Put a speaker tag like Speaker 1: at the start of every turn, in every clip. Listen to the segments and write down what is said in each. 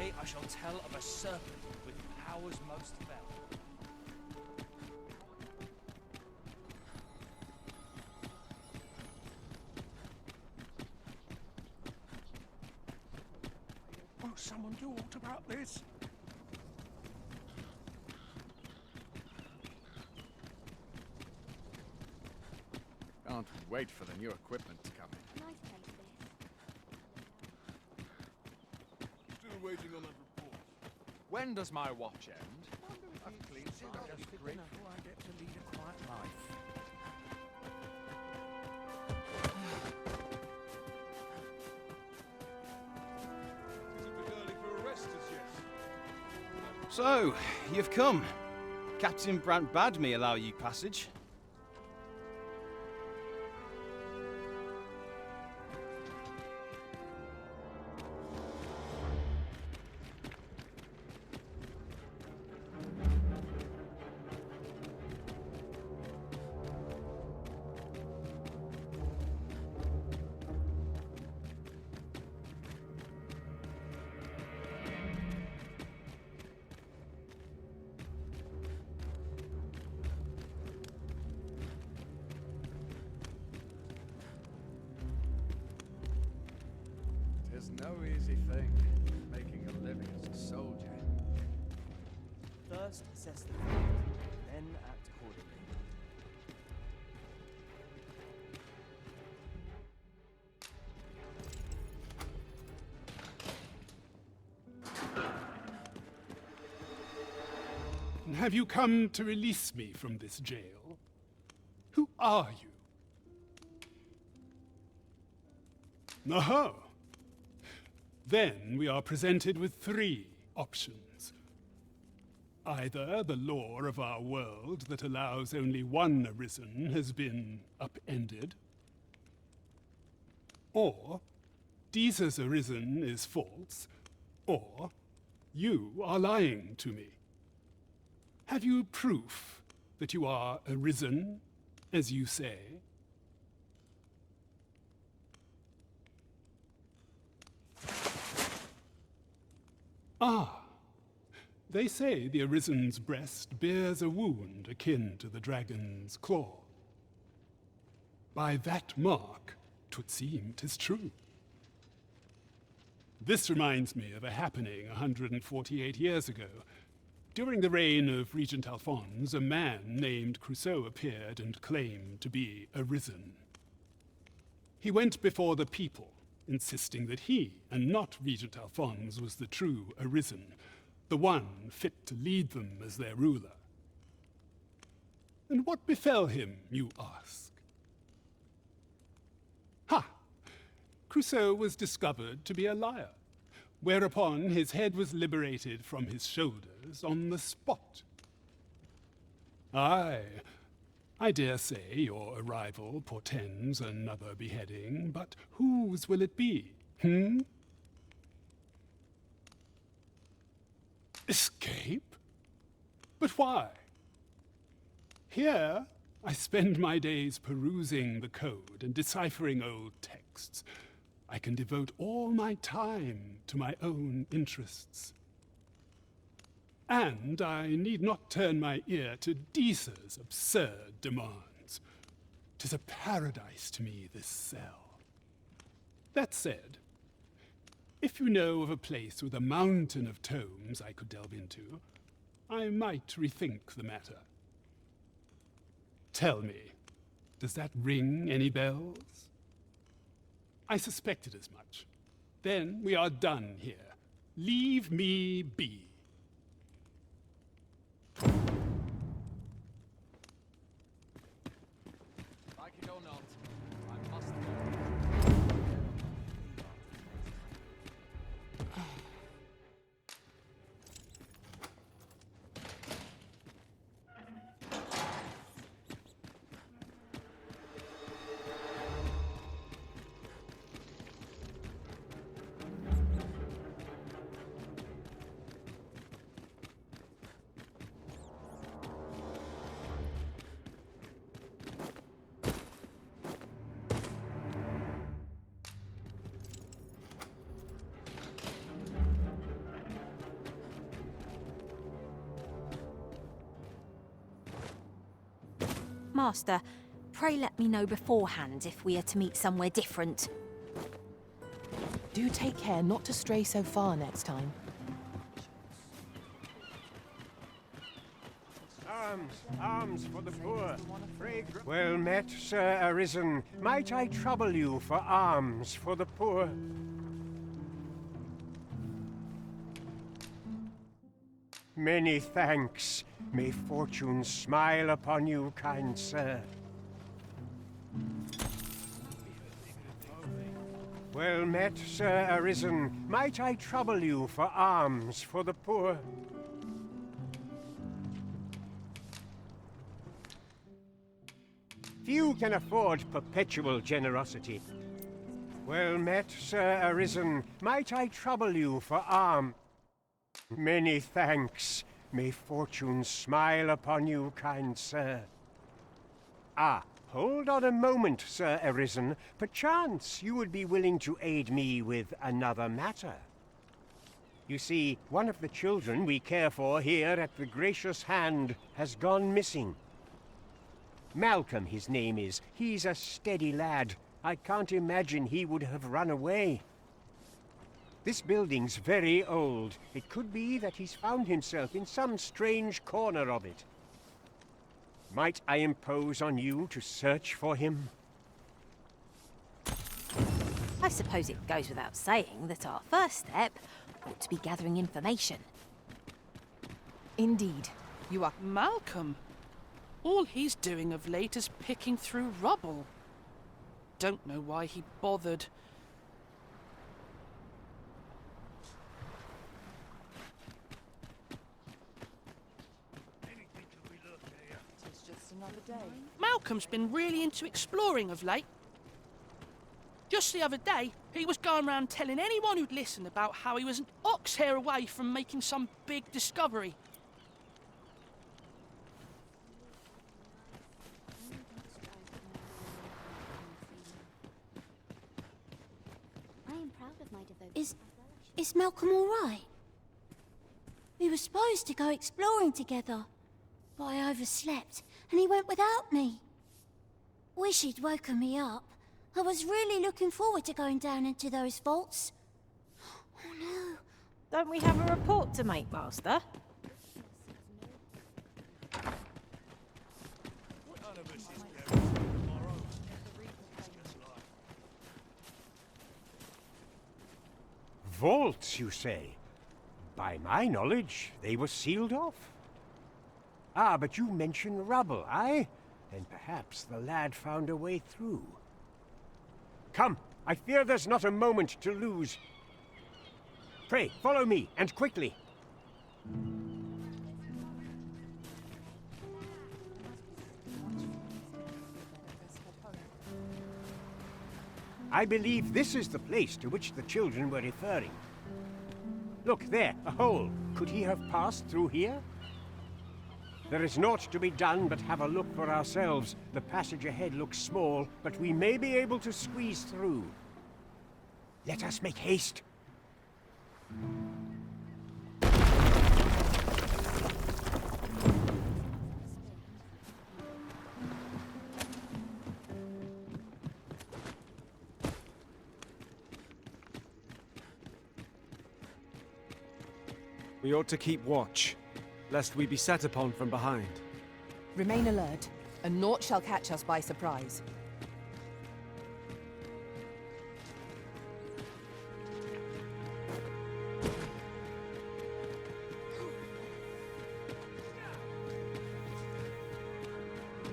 Speaker 1: Today I shall tell of a serpent with powers most fell.
Speaker 2: Won't someone do aught about this?
Speaker 3: Can't wait for the new equipment to come in.
Speaker 4: Nice place, this.
Speaker 5: Still waiting on that report.
Speaker 3: When does my watch end?
Speaker 2: I've cleaned just grateful I get to lead a quiet life.
Speaker 5: Is it a bit early for arrest as yet?
Speaker 6: So, you've come. Captain Brant bade me allow you passage.
Speaker 3: It's no easy thing, making a living as a soldier.
Speaker 1: First assess the field, then act accordingly.
Speaker 2: Have you come to release me from this jail? Who are you? Aha! Then we are presented with three options. Either the law of our world that allows only one arisen has been upended, or Jesus arisen is false, or you are lying to me. Have you proof that you are arisen, as you say? Ah, they say the Arisen's breast bears a wound akin to the dragon's claw. By that mark, 'twould seem 'tis true. This reminds me of a happening 148 years ago. During the reign of Regent Alphonse, a man named Crusoe appeared and claimed to be arisen. He went before the people, insisting that he, and not Regent Alphonse, was the true arisen, the one fit to lead them as their ruler. And what befell him, you ask? Ha! Crusoe was discovered to be a liar, whereupon his head was liberated from his shoulders on the spot. Aye, I dare say your arrival portends another beheading, but whose will it be, Escape? But why? Here, I spend my days perusing the code and deciphering old texts. I can devote all my time to my own interests. And I need not turn my ear to Deesa's absurd demands. 'Tis a paradise to me, this cell. That said, if you know of a place with a mountain of tomes I could delve into, I might rethink the matter. Tell me, does that ring any bells? I suspected as much. Then we are done here. Leave me be.
Speaker 3: Like it or not, I must go.
Speaker 4: Master, pray let me know beforehand if we are to meet somewhere different.
Speaker 7: Do take care not to stray so far next time.
Speaker 8: Arms for the poor. Well met, Sir Arisen. Might I trouble you for alms for the poor? Many thanks. May fortune smile upon you, kind sir. Well met, Sir Arisen. Might I trouble you for alms for the poor? Few can afford perpetual generosity. Well met, Sir Arisen. Might I trouble you for alms? Many thanks. May fortune smile upon you, kind sir. Ah, hold on a moment, Sir Arisen. Perchance you would be willing to aid me with another matter. You see, one of the children we care for here at the Gracious Hand has gone missing. Malcolm, his name is. He's a steady lad. I can't imagine he would have run away. This building's very old. It could be that he's found himself in some strange corner of it. Might I impose on you to search for him?
Speaker 4: I suppose it goes without saying that our first step ought to be gathering information.
Speaker 7: Indeed, you are...
Speaker 9: Malcolm? All he's doing of late is picking through rubble. Don't know why he bothered.
Speaker 7: It's just another day.
Speaker 9: Malcolm's been really into exploring of late. Just the other day, he was going around telling anyone who'd listen about how he was an ox hair away from making some big discovery.
Speaker 4: Is Malcolm all right? We were supposed to go exploring together, but I overslept and he went without me. Wish he'd woken me up. I was really looking forward to going down into those vaults. Oh no.
Speaker 7: Don't we have a report to make, Master?
Speaker 8: Vaults, you say? By my knowledge, they were sealed off. Ah, but you mention rubble, aye? Then perhaps the lad found a way through. Come, I fear there's not a moment to lose. Pray, follow me, and quickly. I believe this is the place to which the children were referring. Look, there, a hole. Could he have passed through here? There is naught to be done but have a look for ourselves. The passage ahead looks small, but we may be able to squeeze through. Let us make haste.
Speaker 10: We ought to keep watch, lest we be set upon from behind.
Speaker 7: Remain alert, and naught shall catch us by surprise.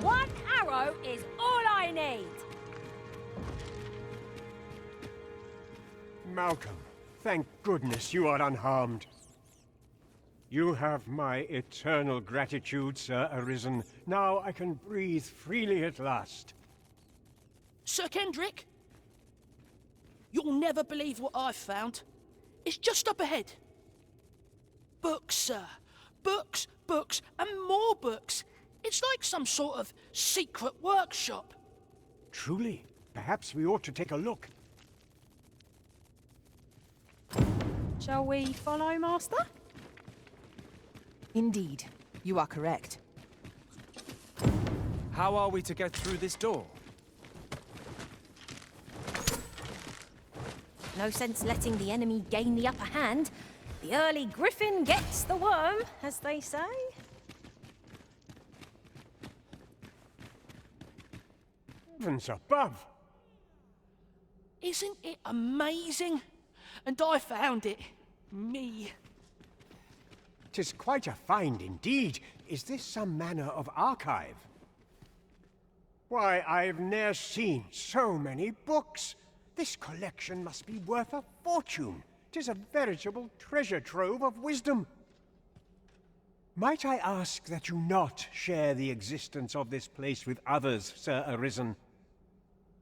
Speaker 4: One arrow is all I need.
Speaker 8: Malcolm, thank goodness you are unharmed. You have my eternal gratitude, Sir Arisen. Now I can breathe freely at last.
Speaker 9: Sir Kendrick? You'll never believe what I've found. It's just up ahead. Books, sir. Books, books, and more books. It's like some sort of secret workshop.
Speaker 8: Truly? Perhaps we ought to take a look.
Speaker 7: Shall we follow, Master? Indeed, you are correct.
Speaker 10: How are we to get through this door?
Speaker 11: No sense letting the enemy gain the upper hand. The early griffin gets the worm, as they say.
Speaker 8: Heavens above!
Speaker 9: Isn't it amazing? And I found it. Me.
Speaker 8: 'Tis quite a find indeed. Is this some manner of archive? Why, I've ne'er seen so many books. This collection must be worth a fortune. 'Tis a veritable treasure trove of wisdom. Might I ask that you not share the existence of this place with others, Sir Arisen?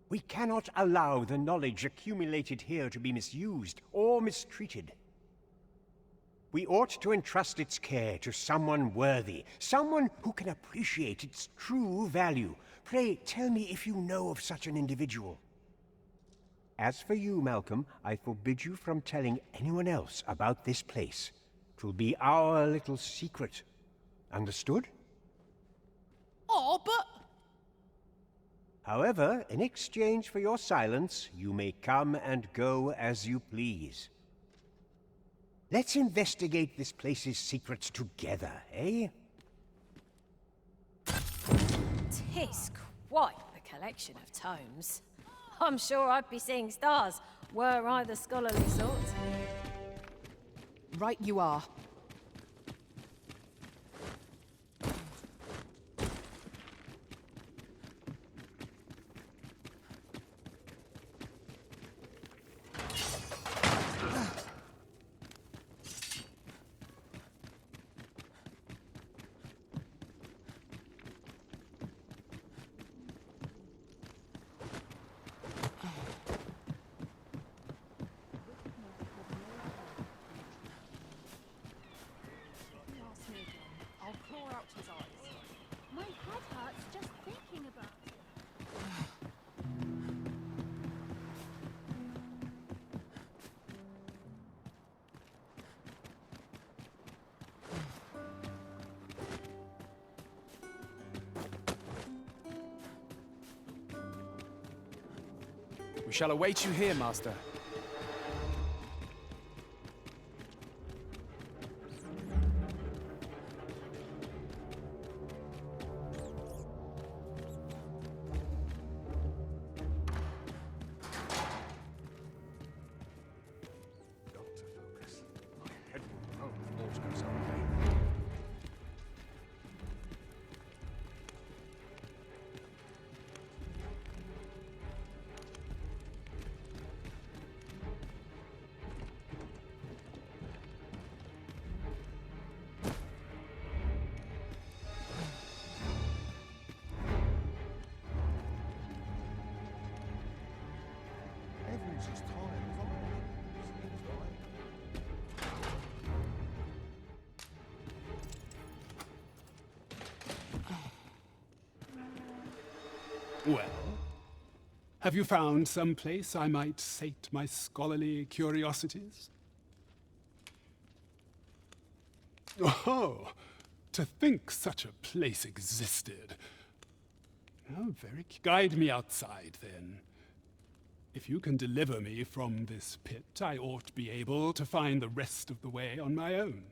Speaker 8: We cannot allow the knowledge accumulated here to be misused or mistreated. We ought to entrust its care to someone worthy, someone who can appreciate its true value. Pray tell me if you know of such an individual. As for you, Malcolm, I forbid you from telling anyone else about this place. 'Twill be our little secret. Understood?
Speaker 9: Oh, but...
Speaker 8: However, in exchange for your silence, you may come and go as you please. Let's investigate this place's secrets together, eh?
Speaker 11: 'Tis quite the collection of tomes. I'm sure I'd be seeing stars, were I the scholarly sort.
Speaker 7: Right you are.
Speaker 4: My head hurts just thinking about it.
Speaker 10: We shall await you here, Master.
Speaker 2: Well, have you found some place I might sate my scholarly curiosities? Oh, to think such a place existed. Oh, very. Guide me outside, then. If you can deliver me from this pit, I ought to be able to find the rest of the way on my own.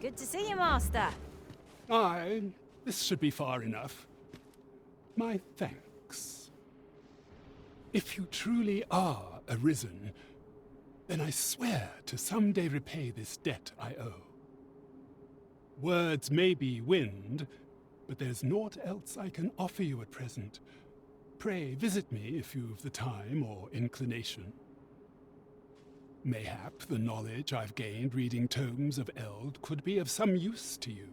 Speaker 11: Good to see you, Master.
Speaker 2: Aye, this should be far enough. My thanks. If you truly are arisen, then I swear to someday repay this debt I owe. Words may be wind, but there's naught else I can offer you at present. Pray visit me if you've the time or inclination. Mayhap the knowledge I've gained reading tomes of Eld could be of some use to you.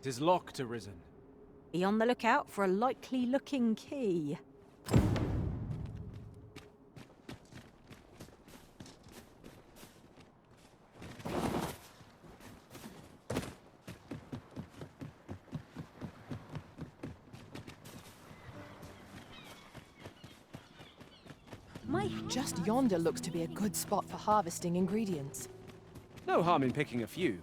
Speaker 10: 'Tis locked, Arisen.
Speaker 11: Be on the lookout for a likely-looking key.
Speaker 7: Just yonder looks to be a good spot for harvesting ingredients.
Speaker 10: No harm in picking a few.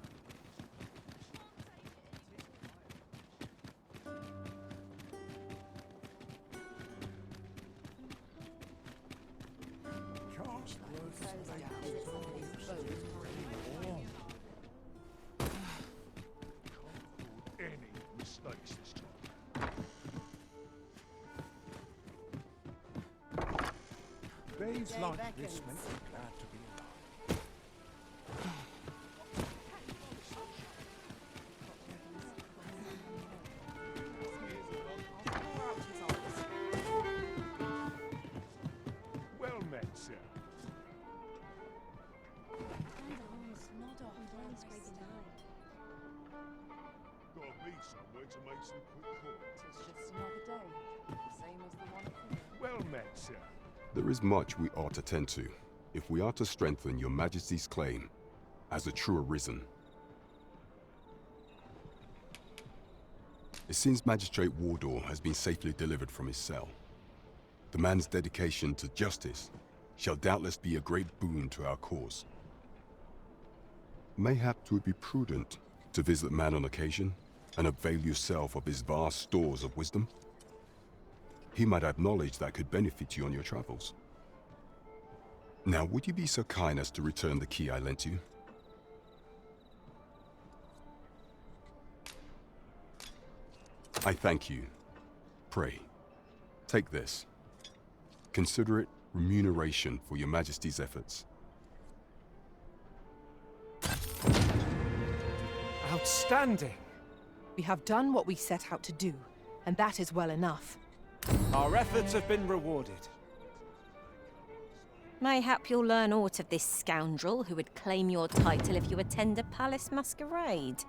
Speaker 1: Days like this make me glad to be alive.
Speaker 5: Well met, sir. Gotta be somewhere to make some quick calls.
Speaker 12: It's just another day, same as the one before.
Speaker 5: Well met, sir.
Speaker 13: There is much we ought to tend to, if we are to strengthen your Majesty's claim as a true Arisen. It seems Magistrate Wardor has been safely delivered from his cell. The man's dedication to justice shall doubtless be a great boon to our cause. Mayhap 'twould be prudent to visit the man on occasion and avail yourself of his vast stores of wisdom. He might have knowledge that could benefit you on your travels. Now, would you be so kind as to return the key I lent you? I thank you. Pray, take this. Consider it remuneration for your Majesty's efforts.
Speaker 10: Outstanding!
Speaker 7: We have done what we set out to do, and that is well enough.
Speaker 10: Our efforts have been rewarded.
Speaker 11: Mayhap you'll learn aught of this scoundrel who would claim your title if you attend a palace masquerade.